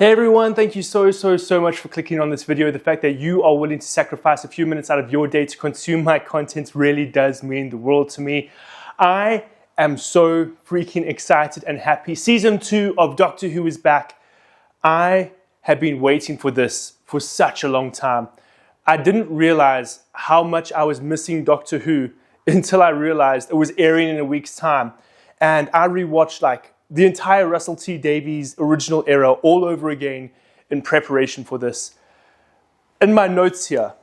Hey everyone, thank you so much for clicking on this video. The fact that you are willing to sacrifice a few minutes out of your day to consume my content really does mean the world to me. I am so freaking excited and happy. Season 2 of Doctor Who is back. I have been waiting for this for such a long time. I didn't realize how much I was missing Doctor Who until I realized it was airing in a week's time. And I rewatched the entire Russell T Davies original era all over again in preparation for this. In my notes here,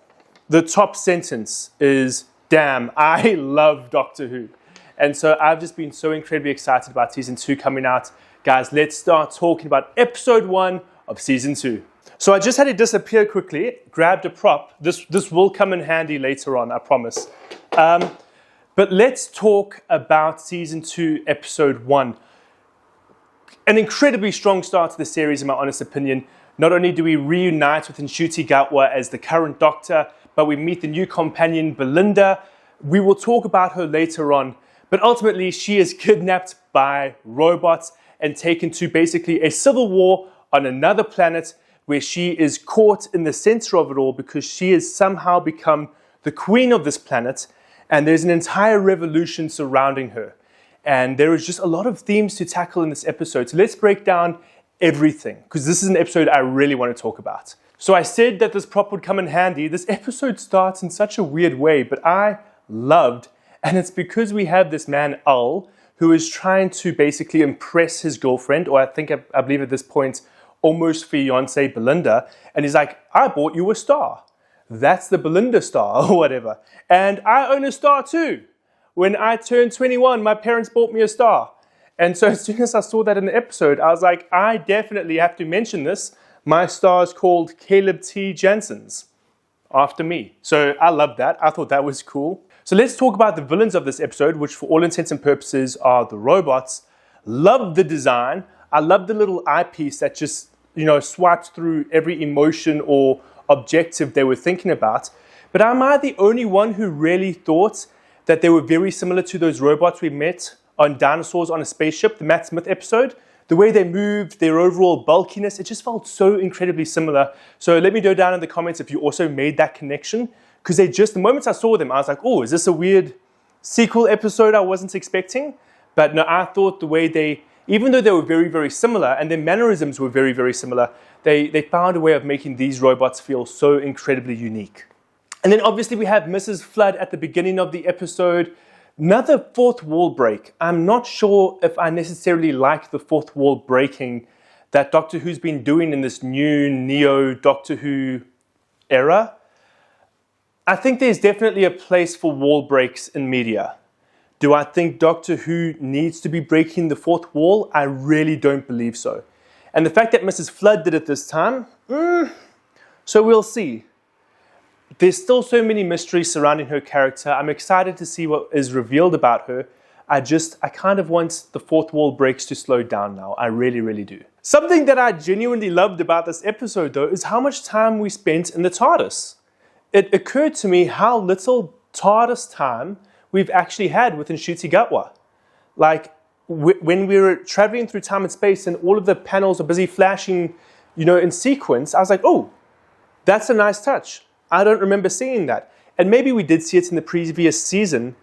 the top sentence is, damn, I love Doctor Who. And so I've just been so incredibly excited about season 2 coming out. Guys, let's start talking about episode 1 of season 2. So I just had to disappear quickly, grabbed a prop. This will come in handy later on, I promise. But let's talk about season 2, episode 1. An incredibly strong start to the series, in my honest opinion. Not only do we reunite with Ncuti Gatwa as the current Doctor, but we meet the new companion, Belinda. We will talk about her later on, but ultimately she is kidnapped by robots and taken to basically a civil war on another planet where she is caught in the center of it all because she has somehow become the queen of this planet, and there's an entire revolution surrounding her. And there is just a lot of themes to tackle in this episode. So let's break down everything, because this is an episode I really want to talk about. So I said that this prop would come in handy. This episode starts in such a weird way, but I loved, and it's because we have this man, Al, who is trying to basically impress his girlfriend, or I believe at this point, almost fiance Belinda. And he's like, I bought you a star. That's the Belinda star, or whatever. And I own a star too. When I turned 21, my parents bought me a star. And so as soon as I saw that in the episode, I was like, I definitely have to mention this. My star is called Caleb T. Janssens, after me. So I love that. I thought that was cool. So let's talk about the villains of this episode, which for all intents and purposes are the robots. Love the design. I love the little eyepiece that just, swipes through every emotion or objective they were thinking about. But am I the only one who really thought that they were very similar to those robots we met on Dinosaurs on a Spaceship, the Matt Smith episode? The way they moved, their overall bulkiness, it just felt so incredibly similar. So let me know down in the comments if you also made that connection. Because the moment I saw them, I was like, oh, is this a weird sequel episode I wasn't expecting? But no, I thought the way even though they were very, very similar, and their mannerisms were very, very similar, they found a way of making these robots feel so incredibly unique. And then obviously we have Mrs. Flood at the beginning of the episode. Another fourth wall break. I'm not sure if I necessarily like the fourth wall breaking that Doctor Who's been doing in this new Neo Doctor Who era. I think there's definitely a place for wall breaks in media. Do I think Doctor Who needs to be breaking the fourth wall? I really don't believe so. And the fact that Mrs. Flood did it this time, so we'll see. There's still so many mysteries surrounding her character. I'm excited to see what is revealed about her. I kind of want the fourth wall breaks to slow down now. I really, really do. Something that I genuinely loved about this episode, though, is how much time we spent in the TARDIS. It occurred to me how little TARDIS time we've actually had with Ncuti Gatwa. When we were traveling through time and space and all of the panels are busy flashing, in sequence, I was like, oh, that's a nice touch. I don't remember seeing that. And maybe we did see it in the previous season,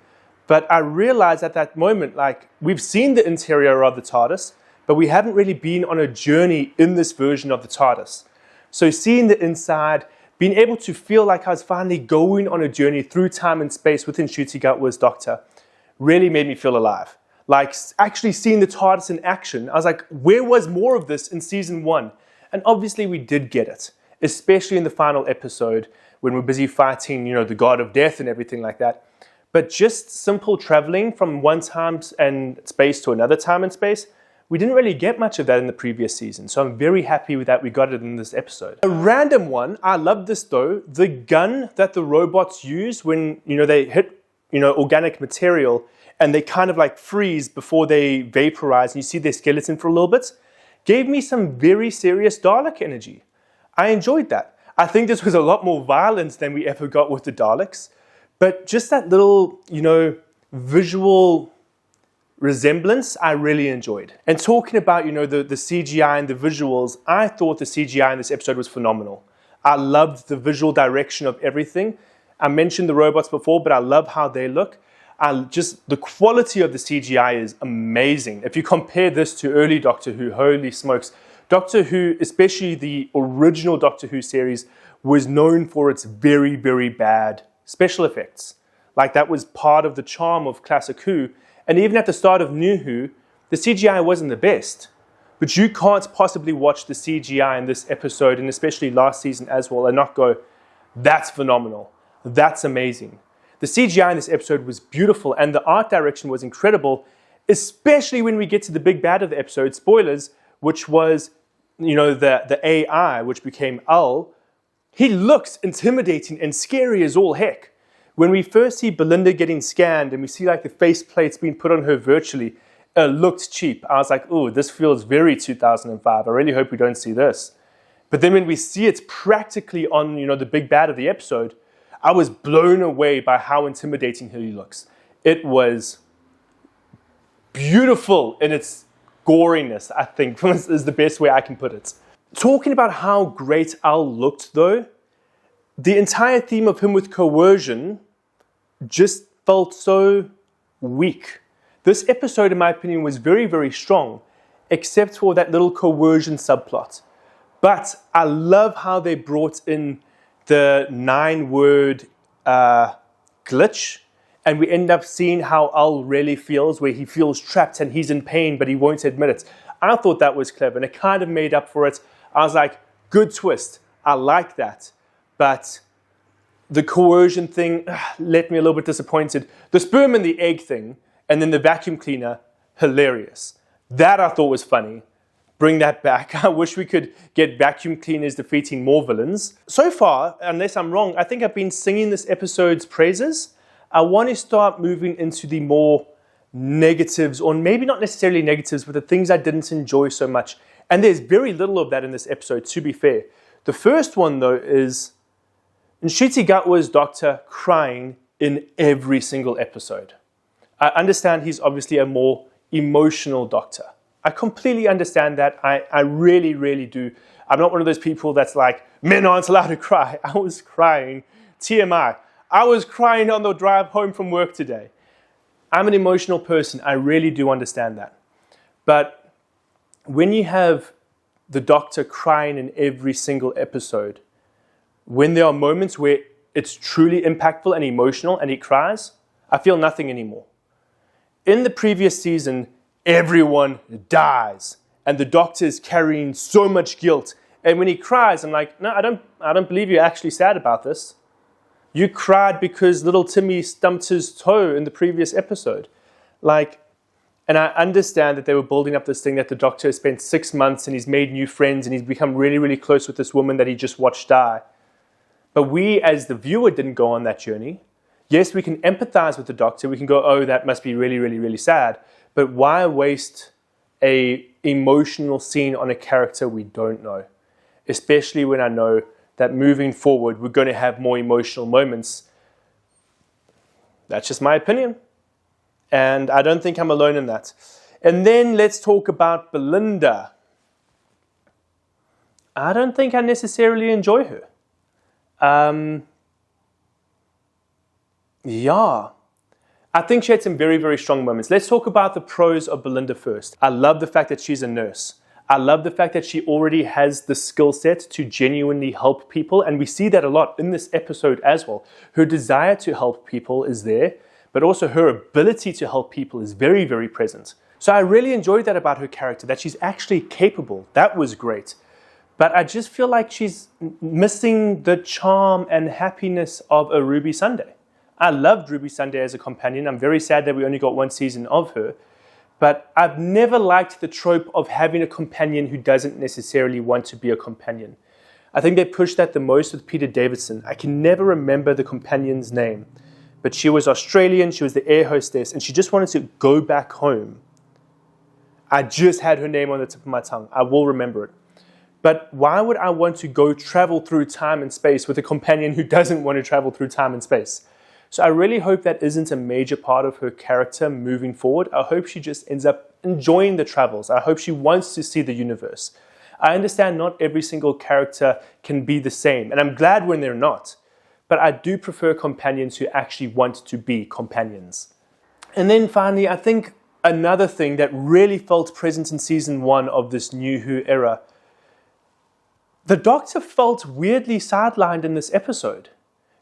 but I realized at that moment, we've seen the interior of the TARDIS, but we haven't really been on a journey in this version of the TARDIS. So seeing the inside, being able to feel like I was finally going on a journey through time and space with Ncuti Gatwa's Doctor really made me feel alive. Actually seeing the TARDIS in action, I was like, where was more of this in season 1? And obviously we did get it, especially in the final episode, when we're busy fighting, the god of death and everything like that. But just simple traveling from one time and space to another time and space, we didn't really get much of that in the previous season. So I'm very happy with that we got it in this episode. A random one, I love this though, the gun that the robots use when, they hit, organic material and they kind of freeze before they vaporize and you see their skeleton for a little bit, gave me some very serious Dalek energy. I enjoyed that. I think this was a lot more violent than we ever got with the Daleks, but just that little, visual resemblance, I really enjoyed. And talking about, the CGI and the visuals, I thought the CGI in this episode was phenomenal. I loved the visual direction of everything. I mentioned the robots before, but I love how they look. The quality of the CGI is amazing. If you compare this to early Doctor Who, holy smokes. Doctor Who, especially the original Doctor Who series, was known for its very, very bad special effects. Like, that was part of the charm of classic Who. And even at the start of New Who, the CGI wasn't the best. But you can't possibly watch the CGI in this episode, and especially last season as well, and not go, that's phenomenal. That's amazing. The CGI in this episode was beautiful, and the art direction was incredible, especially when we get to the big bad of the episode, spoilers, which was, the AI, which became Al. He looks intimidating and scary as all heck. When we first see Belinda getting scanned and we see like the face plates being put on her virtually, it looked cheap. I was like, oh, this feels very 2005. I really hope we don't see this. But then when we see it practically on, the big bad of the episode, I was blown away by how intimidating he looks. It was beautiful in its goriness, I think, is the best way I can put it. Talking about how great Al looked, though, the entire theme of him with coercion just felt so weak. This episode, in my opinion, was very, very strong, except for that little coercion subplot. But I love how they brought in the 9-word glitch, and we end up seeing how Al really feels, where he feels trapped and he's in pain, but he won't admit it. I thought that was clever, and it kind of made up for it. I was like, good twist. I like that. But the coercion thing left me a little bit disappointed. The sperm and the egg thing, and then the vacuum cleaner, hilarious. That I thought was funny. Bring that back. I wish we could get vacuum cleaners defeating more villains. So far, unless I'm wrong, I think I've been singing this episode's praises. I want to start moving into the more negatives, or maybe not necessarily negatives, but the things I didn't enjoy so much. And there's very little of that in this episode, to be fair. The first one, though, is Ncuti Gatwa's Doctor crying in every single episode. I understand he's obviously a more emotional Doctor. I completely understand that. I really, really do. I'm not one of those people that's like, men aren't allowed to cry. I was crying. TMI. I was crying on the drive home from work today. I'm an emotional person. I really do understand that. But when you have the Doctor crying in every single episode, when there are moments where it's truly impactful and emotional and he cries, I feel nothing anymore. In the previous season, everyone dies, and the Doctor is carrying so much guilt. And when he cries, I'm like, no, I don't believe you're actually sad about this. You cried because little Timmy stumped his toe in the previous episode. And I understand that they were building up this thing that the Doctor has spent 6 months and he's made new friends and he's become really, really close with this woman that he just watched die. But we, as the viewer, didn't go on that journey. Yes, we can empathize with the Doctor. We can go, oh, that must be really, really, really sad. But why waste an emotional scene on a character we don't know? Especially when I know that moving forward, we're going to have more emotional moments. That's just my opinion. And I don't think I'm alone in that. And then let's talk about Belinda. I don't think I necessarily enjoy her. Yeah. I think she had some very, very strong moments. Let's talk about the pros of Belinda first. I love the fact that she's a nurse. I love the fact that she already has the skill set to genuinely help people. And we see that a lot in this episode as well. Her desire to help people is there, but also her ability to help people is very, very present. So I really enjoyed that about her character, that she's actually capable. That was great. But I just feel like she's missing the charm and happiness of a Ruby Sunday. I loved Ruby Sunday as a companion. I'm very sad that we only got one season of her. But I've never liked the trope of having a companion who doesn't necessarily want to be a companion. I think they pushed that the most with Peter Davison. I can never remember the companion's name. But she was Australian, she was the air hostess, and she just wanted to go back home. I just had her name on the tip of my tongue. I will remember it. But why would I want to go travel through time and space with a companion who doesn't want to travel through time and space? So I really hope that isn't a major part of her character moving forward. I hope she just ends up enjoying the travels. I hope she wants to see the universe. I understand not every single character can be the same, and I'm glad when they're not. But I do prefer companions who actually want to be companions. And then finally, I think another thing that really felt present in season 1 of this New Who era, the Doctor felt weirdly sidelined in this episode.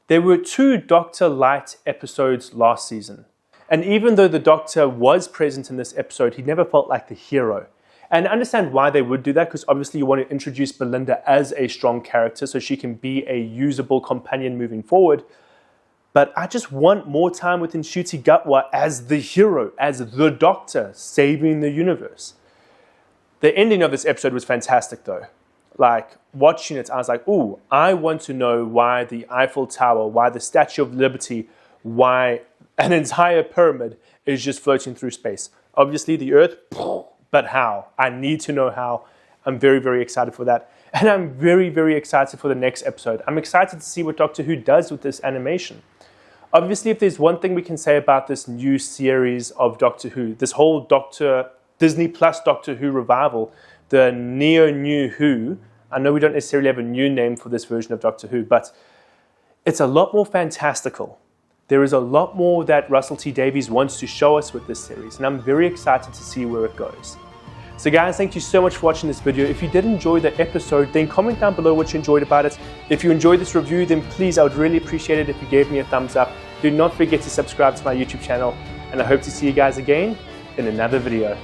There were 2 Doctor Light episodes last season. And even though the Doctor was present in this episode, he never felt like the hero. And I understand why they would do that, because obviously you want to introduce Belinda as a strong character so she can be a usable companion moving forward. But I just want more time with Ncuti Gatwa as the hero, as the Doctor, saving the universe. The ending of this episode was fantastic though. Like, watching it, I was like, ooh, I want to know why the Eiffel Tower, why the Statue of Liberty, why an entire pyramid is just floating through space. Obviously the Earth, but how? I need to know how. I'm very, very excited for that. And I'm very, very excited for the next episode. I'm excited to see what Doctor Who does with this animation. Obviously, if there's one thing we can say about this new series of Doctor Who, this whole Disney Plus Doctor Who revival, the Neo New Who, I know we don't necessarily have a new name for this version of Doctor Who, but it's a lot more fantastical. There is a lot more that Russell T Davies wants to show us with this series, and I'm very excited to see where it goes. So guys, thank you so much for watching this video. If you did enjoy the episode, then comment down below what you enjoyed about it. If you enjoyed this review, then please, I would really appreciate it if you gave me a thumbs up. Do not forget to subscribe to my YouTube channel, and I hope to see you guys again in another video.